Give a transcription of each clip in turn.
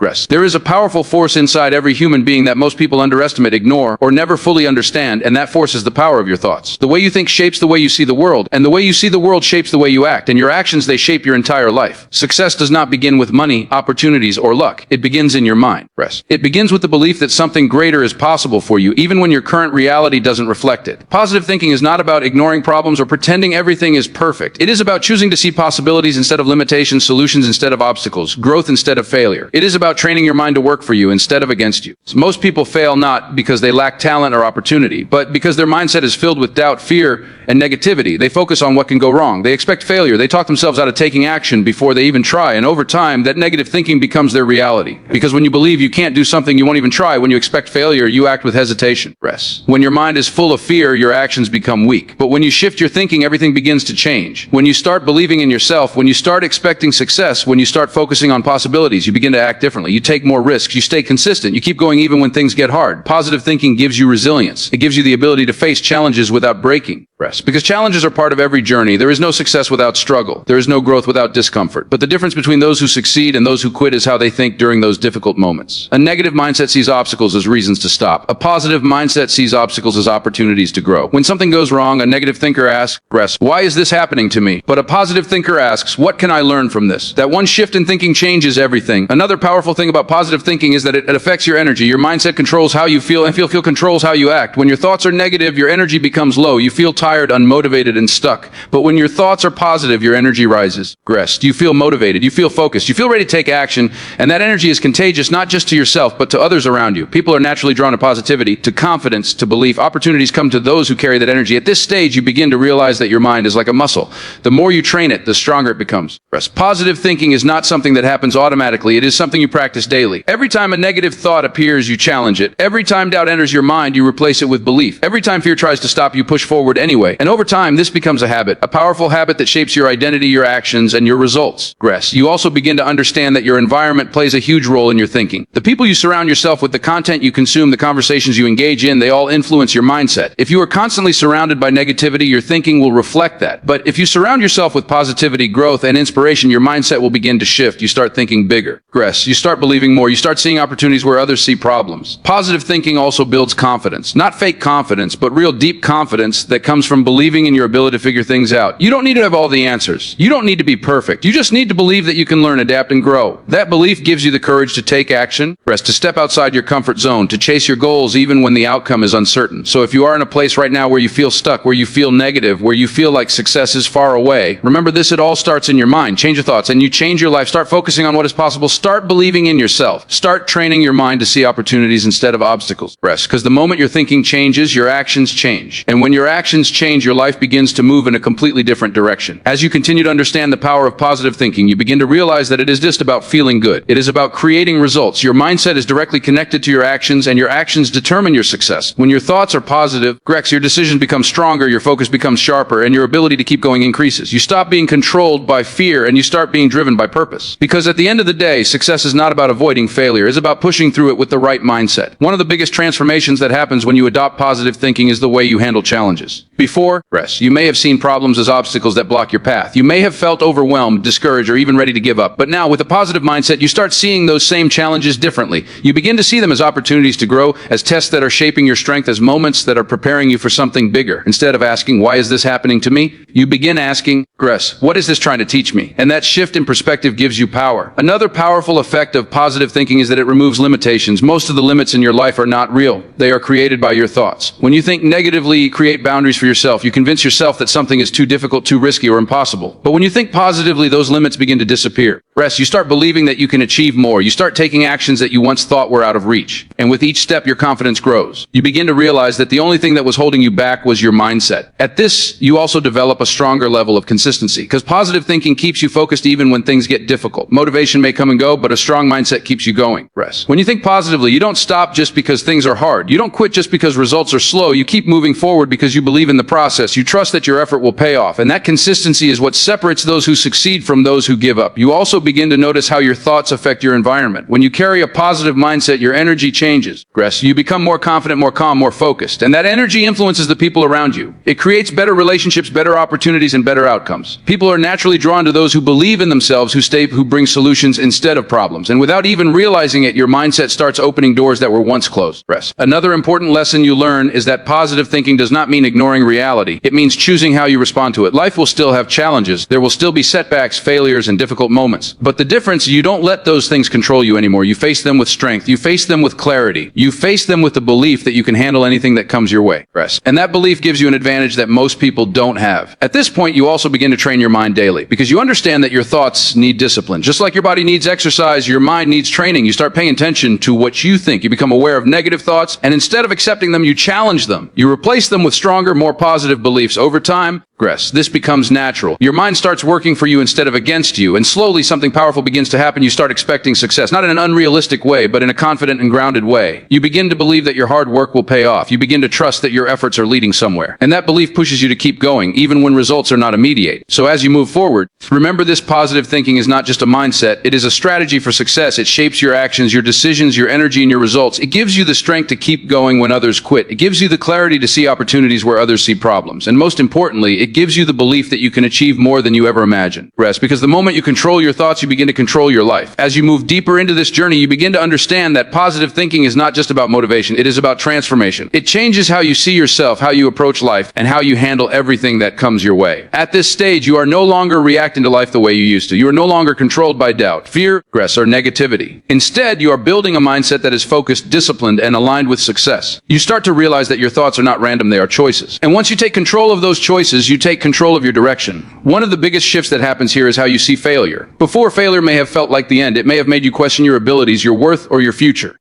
Progress. There is a powerful force inside every human being that most people underestimate, ignore, or never fully understand, and that force is the power of your thoughts. The way you think shapes the way you see the world, and the way you see the world shapes the way you act, and your actions, they shape your entire life. Success does not begin with money, opportunities, or luck. It begins in your mind. Progress. It begins with the belief that something greater is possible for you, even when your current reality doesn't reflect it. Positive thinking is not about ignoring problems or pretending everything is perfect. It is about choosing to see possibilities instead of limitations, solutions instead of obstacles, growth instead of failure. It is about training your mind to work for you instead of against you. So most people fail not because they lack talent or opportunity, but because their mindset is filled with doubt, fear, and negativity. They focus on what can go wrong. They expect failure. They talk themselves out of taking action before they even try, and over time, that negative thinking becomes their reality. Because when you believe you can't do something, you won't even try. When you expect failure, you act with hesitation. Rest. When your mind is full of fear, your actions become weak. But when you shift your thinking, everything begins to change. When you start believing in yourself, when you start expecting success, when you start focusing on possibilities, you begin to act differently. You take more risks. You stay consistent. You keep going even when things get hard. Positive thinking gives you resilience. It gives you the ability to face challenges without breaking. Rest. Because challenges are part of every journey. There is no success without struggle. There is no growth without discomfort. But the difference between those who succeed and those who quit is how they think during those difficult moments. A negative mindset sees obstacles as reasons to stop. A positive mindset sees obstacles as opportunities to grow. When something goes wrong, a negative thinker asks, "Rest, why is this happening to me?" But a positive thinker asks, "What can I learn from this?" That one shift in thinking changes everything. Another powerful thing about positive thinking is that it affects your energy. Your mindset controls how you feel, and feel controls how you act. When your thoughts are negative, your energy becomes low. You feel tired, unmotivated, and stuck. But when your thoughts are positive, your energy rises. Rest. You feel motivated. You feel focused. You feel ready to take action, and that energy is contagious not just to yourself, but to others around you. People are naturally drawn to positivity, to confidence, to belief. Opportunities come to those who carry that energy. At this stage, you begin to realize that your mind is like a muscle. The more you train it, the stronger it becomes. Rest. Positive thinking is not something that happens automatically. It is something you practice daily. Every time a negative thought appears, you challenge it. Every time doubt enters your mind, you replace it with belief. Every time fear tries to stop you, push forward anyway. And over time, this becomes a habit, a powerful habit that shapes your identity, your actions, and your results. Rest. You also begin to understand that your environment plays a huge role in your thinking. The people you surround yourself with, the content you consume, the conversations you engage in, they all influence your mindset. If you are constantly surrounded by negativity, your thinking will reflect that. But if you surround yourself with positivity, growth, and inspiration, your mindset will begin to shift. You start thinking bigger. Rest. You start believing more. You start seeing opportunities where others see problems. Positive thinking also builds confidence. Not fake confidence, but real deep confidence that comes from believing in your ability to figure things out. You don't need to have all the answers. You don't need to be perfect. You just need to believe that you can learn, adapt, and grow. That belief gives you the courage to take action, rest, to step outside your comfort zone, to chase your goals even when the outcome is uncertain. So if you are in a place right now where you feel stuck, where you feel negative, where you feel like success is far away, remember this, it all starts in your mind. Change your thoughts and you change your life. Start focusing on what is possible. Start believing in yourself. Start training your mind to see opportunities instead of obstacles. Rest, because the moment your thinking changes, your actions change. And when your actions change, your life begins to move in a completely different direction. As you continue to understand the power of positive thinking, you begin to realize that it is just about feeling good. It is about creating results. Your mindset is directly connected to your actions, and your actions determine your success. When your thoughts are positive, Grex, your decisions become stronger, your focus becomes sharper, and your ability to keep going increases. You stop being controlled by fear, and you start being driven by purpose. Because at the end of the day, success is not about avoiding failure. It's about pushing through it with the right mindset. One of the biggest transformations that happens when you adopt positive thinking is the way you handle challenges. Before, Grex, you may have seen problems as obstacles that block your path. You may have felt overwhelmed, discouraged, or even ready to give up. But now, with a positive mindset, you start seeing those same challenges differently. You begin to see them as opportunities to grow, as tests that are shaping your strength, as moments that are preparing you for something bigger. Instead of asking, "Why is this happening to me?" you begin asking, "Grex, what is this trying to teach me?" And that shift in perspective gives you power. Another powerful effect of positive thinking is that it removes limitations. Most of the limits in your life are not real. They are created by your thoughts. When you think negatively, you create boundaries for yourself. You convince yourself that something is too difficult, too risky, or impossible. But when you think positively, those limits begin to disappear. Rest, you start believing that you can achieve more. You start taking actions that you once thought were out of reach. And with each step, your confidence grows. You begin to realize that the only thing that was holding you back was your mindset. At this, you also develop a stronger level of consistency, because positive thinking keeps you focused even when things get difficult. Motivation may come and go, but a strong mindset keeps you going. Rest. When you think positively, you don't stop just because things are hard. You don't quit just because results are slow. You keep moving forward because you believe in the process. You trust that your effort will pay off. And that consistency is what separates those who succeed from those who give up. You also begin to notice how your thoughts affect your environment. When you carry a positive mindset, your energy changes. You become more confident, more calm, more focused. And that energy influences the people around you. It creates better relationships, better opportunities, and better outcomes. People are naturally drawn to those who believe in themselves, who bring solutions instead of problems. And without even realizing it, your mindset starts opening doors that were once closed. Another important lesson you learn is that positive thinking does not mean ignoring reality. It means choosing how you respond to it. Life will still have challenges. There will still be setbacks, failures, and difficult moments. But the difference, you don't let those things control you anymore. You face them with strength. You face them with clarity. You face them with the belief that you can handle anything that comes your way. And that belief gives you an advantage that most people don't have. At this point, you also begin to train your mind daily because you understand that your thoughts need discipline. Just like your body needs exercise, your mind needs training. You start paying attention to what you think. You become aware of negative thoughts, and instead of accepting them, you challenge them. You replace them with stronger, more positive beliefs. Over time, this becomes natural. Your mind starts working for you instead of against you, and slowly something powerful begins to happen. You start expecting success, not in an unrealistic way, but in a confident and grounded way. You begin to believe that your hard work will pay off. You begin to trust that your efforts are leading somewhere. And that belief pushes you to keep going, even when results are not immediate. So as you move forward, remember this positive thinking is not just a mindset. It is a strategy for success. It shapes your actions, your decisions, your energy, and your results. It gives you the strength to keep going when others quit. It gives you the clarity to see opportunities where others see problems. And most importantly, it gives you the belief that you can achieve more than you ever imagined. Because the moment you control your thoughts, you begin to control your life. As you move deeper into this journey, you begin to understand that positive thinking is not just about motivation. It is about transformation. It changes how you see yourself, how you approach life, and how you handle everything that comes your way. At this stage, you are no longer reacting to life the way you used to. You are no longer controlled by doubt, fear, or negativity. Instead, you are building a mindset that is focused, disciplined, and aligned with success. You start to realize that your thoughts are not random, they are choices. And once you take control of those choices, you take control of your direction. One of the biggest shifts that happens here is how you see failure. Before, failure may have felt like the end. It may have made you question your abilities, your worth, or your future.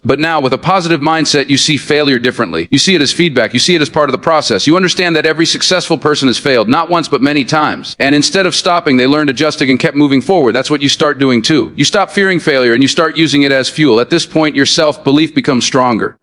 But now, with a positive mindset, you see failure differently. You see it as feedback. You see it as part of the process. You understand that every successful person has failed, not once, but many times. And instead of stopping, they learned, adjusting, and kept moving forward. That's what you start doing too. You stop fearing failure and you start using it as fuel. At this point, your self-belief becomes stronger.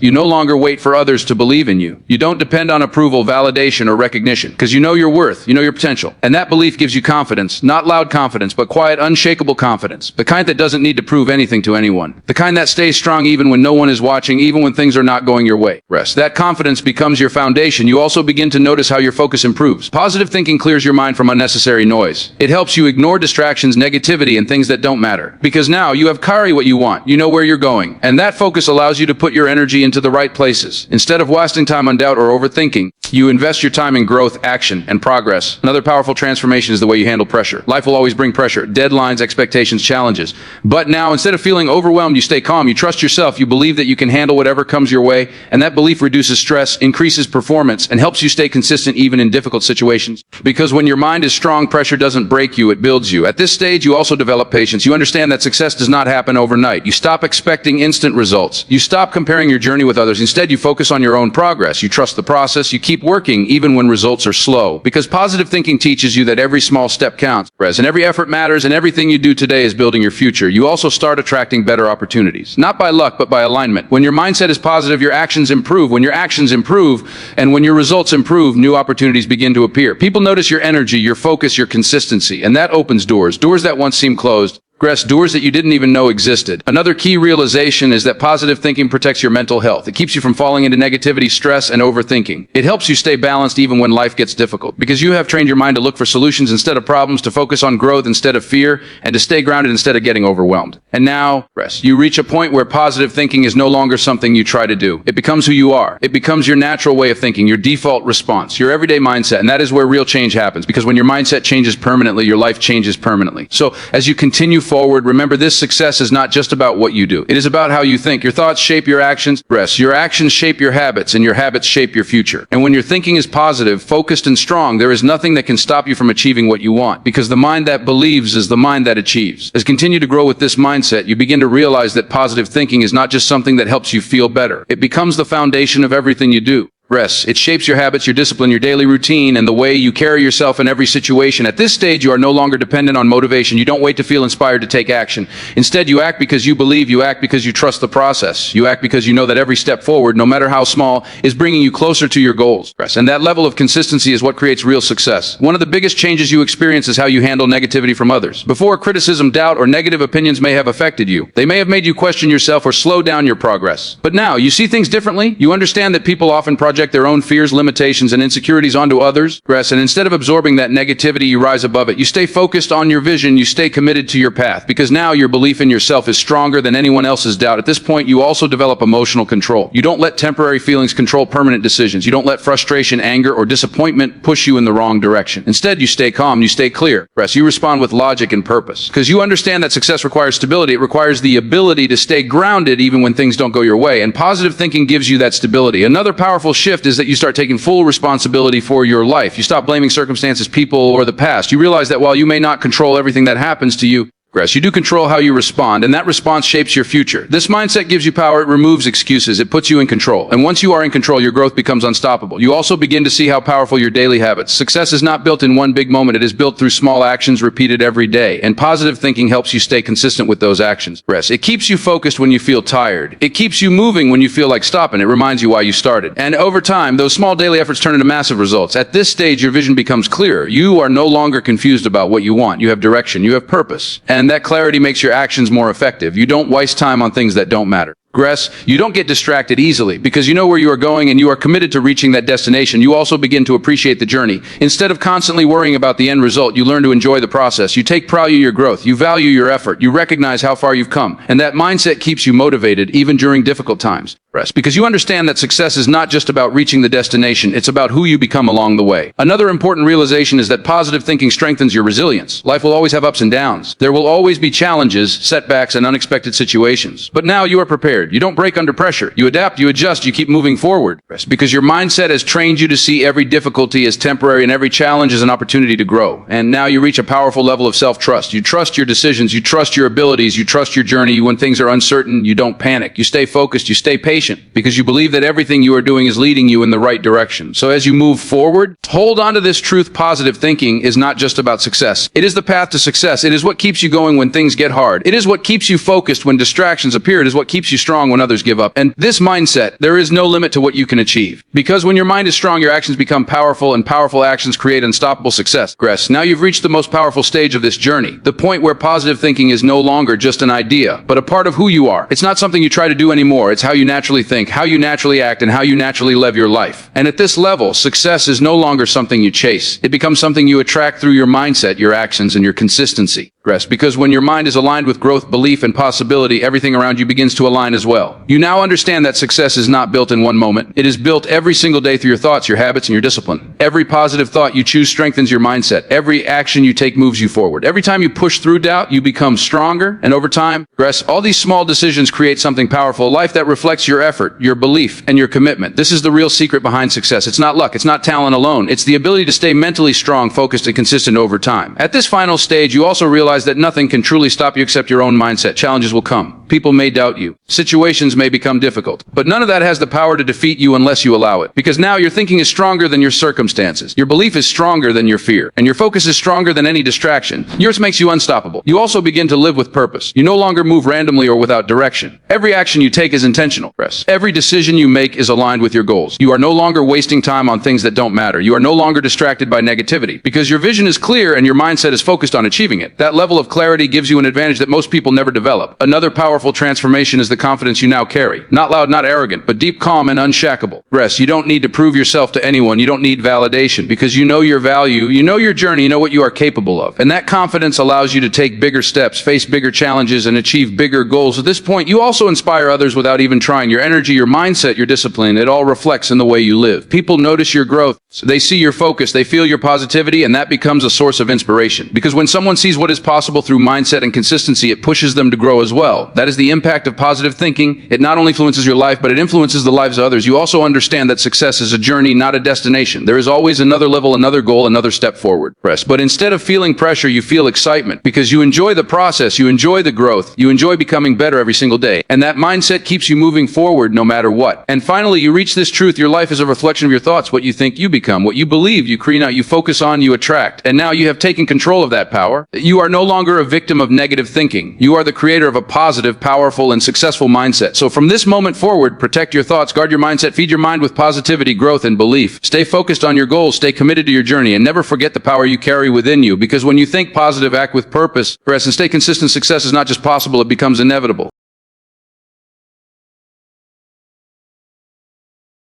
You no longer wait for others to believe in you. You don't depend on approval, validation, or recognition, because you know your worth, you know your potential. And that belief gives you confidence, not loud confidence, but quiet, unshakable confidence. The kind that doesn't need to prove anything to anyone. The kind that stays strong even when no one is watching, even when things are not going your way. That confidence becomes your foundation. You also begin to notice how your focus improves. Positive thinking clears your mind from unnecessary noise. It helps you ignore distractions, negativity, and things that don't matter. Because now you have clarity what you want. You know where you're going. And that focus allows you to put your energy into the right places. Instead of wasting time on doubt or overthinking, you invest your time in growth, action, and progress. Another powerful transformation is the way you handle pressure. Life will always bring pressure, deadlines, expectations, challenges. But now, instead of feeling overwhelmed, you stay calm. You trust yourself. You believe that you can handle whatever comes your way, and that belief reduces stress, increases performance, and helps you stay consistent even in difficult situations. Because when your mind is strong, pressure doesn't break you, it builds you. At this stage, you also develop patience. You understand that success does not happen overnight. You stop expecting instant results. You stop comparing your journey with others. Instead, you focus on your own progress. You trust the process. You keep working even when results are slow. Because positive thinking teaches you that every small step counts, and every effort matters, and everything you do today is building your future. You also start attracting better opportunities. Not by luck, but by alignment. When your mindset is positive, your actions improve. When your actions improve, and when your results improve, new opportunities begin to appear. People notice your energy, your focus, your consistency, and that opens doors that once seemed closed. Doors that you didn't even know existed. Another key realization is that positive thinking protects your mental health. It keeps you from falling into negativity, stress, and overthinking. It helps you stay balanced even when life gets difficult, because you have trained your mind to look for solutions instead of problems, to focus on growth instead of fear, and to stay grounded instead of getting overwhelmed. And now, you reach a point where positive thinking is no longer something you try to do. It becomes who you are. It becomes your natural way of thinking, your default response, your everyday mindset, and that is where real change happens, because when your mindset changes permanently, your life changes permanently. So, as you continue forward, remember this success is not just about what you do. It is about how you think. Your thoughts shape your actions. Your actions shape your habits, and your habits shape your future. And when your thinking is positive, focused, and strong, there is nothing that can stop you from achieving what you want, because the mind that believes is the mind that achieves. As you continue to grow with this mindset, you begin to realize that positive thinking is not just something that helps you feel better. It becomes the foundation of everything you do. Rest. It shapes your habits, your discipline, your daily routine, and the way you carry yourself in every situation. At this stage, you are no longer dependent on motivation. You don't wait to feel inspired to take action. Instead, you act because you believe, you act because you trust the process. You act because you know that every step forward, no matter how small, is bringing you closer to your goals. And that level of consistency is what creates real success. One of the biggest changes you experience is how you handle negativity from others. Before, criticism, doubt, or negative opinions may have affected you. They may have made you question yourself or slow down your progress. But now, you see things differently. You understand that people often project their own fears, limitations, and insecurities onto others. And instead of absorbing that negativity, you rise above it. You stay focused on your vision. You stay committed to your path, because now your belief in yourself is stronger than anyone else's doubt. At this point, you also develop emotional control. You don't let temporary feelings control permanent decisions. You don't let frustration, anger, or disappointment push you in the wrong direction. Instead, you stay calm. You stay clear. You respond with logic and purpose, because you understand that success requires stability. It requires the ability to stay grounded even when things don't go your way. And positive thinking gives you that stability. Another powerful shift is that you start taking full responsibility for your life. You stop blaming circumstances, people, or the past. You realize that while you may not control everything that happens to you, you do control how you respond, and that response shapes your future. This mindset gives you power. It removes excuses. It puts you in control. And once you are in control, your growth becomes unstoppable. You also begin to see how powerful your daily habits. Success is not built in one big moment. It is built through small actions repeated every day. And positive thinking helps you stay consistent with those actions. It keeps you focused when you feel tired. It keeps you moving when you feel like stopping. It reminds you why you started. And over time, those small daily efforts turn into massive results. At this stage, your vision becomes clearer. You are no longer confused about what you want. You have direction. You have purpose. And that clarity makes your actions more effective. You don't waste time on things that don't matter. You don't get distracted easily because you know where you are going and you are committed to reaching that destination. You also begin to appreciate the journey. Instead of constantly worrying about the end result, you learn to enjoy the process. You take pride in your growth. You value your effort. You recognize how far you've come. And that mindset keeps you motivated even during difficult times. Because you understand that success is not just about reaching the destination, it's about who you become along the way. Another important realization is that positive thinking strengthens your resilience. Life will always have ups and downs. There will always be challenges, setbacks, and unexpected situations. But now you are prepared. You don't break under pressure. You adapt, you adjust, you keep moving forward. Because your mindset has trained you to see every difficulty as temporary and every challenge as an opportunity to grow. And now you reach a powerful level of self-trust. You trust your decisions, you trust your abilities, you trust your journey. When things are uncertain, you don't panic. You stay focused, you stay patient. Because you believe that everything you are doing is leading you in the right direction. So as you move forward, hold on to this truth. Positive thinking is not just about success. It is the path to success. It is what keeps you going when things get hard. It is what keeps you focused when distractions appear. It is what keeps you strong when others give up. And this mindset, there is no limit to what you can achieve. Because when your mind is strong, your actions become powerful, and powerful actions create unstoppable success. Now you've reached the most powerful stage of this journey, the point where positive thinking is no longer just an idea, but a part of who you are. It's not something you try to do anymore. It's how you naturally think, how you naturally act, and how you naturally live your life. And at this level, success is no longer something you chase. It becomes something you attract through your mindset, your actions, and your consistency. Because when your mind is aligned with growth, belief, and possibility, everything around you begins to align as well. You now understand that success is not built in one moment. It is built every single day through your thoughts, your habits, and your discipline. Every positive thought you choose strengthens your mindset. Every action you take moves you forward. Every time you push through doubt, you become stronger. And over time, all these small decisions create something powerful, a life that reflects your effort, your belief, and your commitment. This is the real secret behind success. It's not luck. It's not talent alone. It's the ability to stay mentally strong, focused, and consistent over time. At this final stage, you also realize that nothing can truly stop you except your own mindset. Challenges will come. People may doubt you. Situations may become difficult. But none of that has the power to defeat you unless you allow it. Because now your thinking is stronger than your circumstances. Your belief is stronger than your fear. And your focus is stronger than any distraction. Yours makes you unstoppable. You also begin to live with purpose. You no longer move randomly or without direction. Every action you take is intentional. Every decision you make is aligned with your goals. You are no longer wasting time on things that don't matter. You are no longer distracted by negativity. Because your vision is clear and your mindset is focused on achieving it. That level of clarity gives you an advantage that most people never develop. Another powerful transformation is the confidence you now carry. Not loud, not arrogant, but deep, calm, and unshackable. You don't need to prove yourself to anyone. You don't need validation because you know your value, you know your journey, you know what you are capable of. And that confidence allows you to take bigger steps, face bigger challenges, and achieve bigger goals. At this point, you also inspire others without even trying. Your energy, your mindset, your discipline, it all reflects in the way you live. People notice your growth. They see your focus, they feel your positivity, and that becomes a source of inspiration. Because when someone sees what is possible through mindset and consistency, it pushes them to grow as well. That is is the impact of positive thinking. It not only influences your life, but it influences the lives of others. You also understand that success is a journey, not a destination. There is always another level, another goal, another step forward. But instead of feeling pressure, you feel excitement because you enjoy the process, you enjoy the growth, you enjoy becoming better every single day. And that mindset keeps you moving forward no matter what. And finally, you reach this truth. Your life is a reflection of your thoughts. What you think, you become. What you believe, you create. You focus on, you attract. And now you have taken control of that power. You are no longer a victim of negative thinking. You are the creator of a positive, powerful, and successful mindset. So from this moment forward, protect your thoughts, guard your mindset, feed your mind with positivity, growth, and belief. Stay focused on your goals, stay committed to your journey, and never forget the power you carry within you. Because when you think positive, act with purpose, and stay consistent, success is not just possible, it becomes inevitable.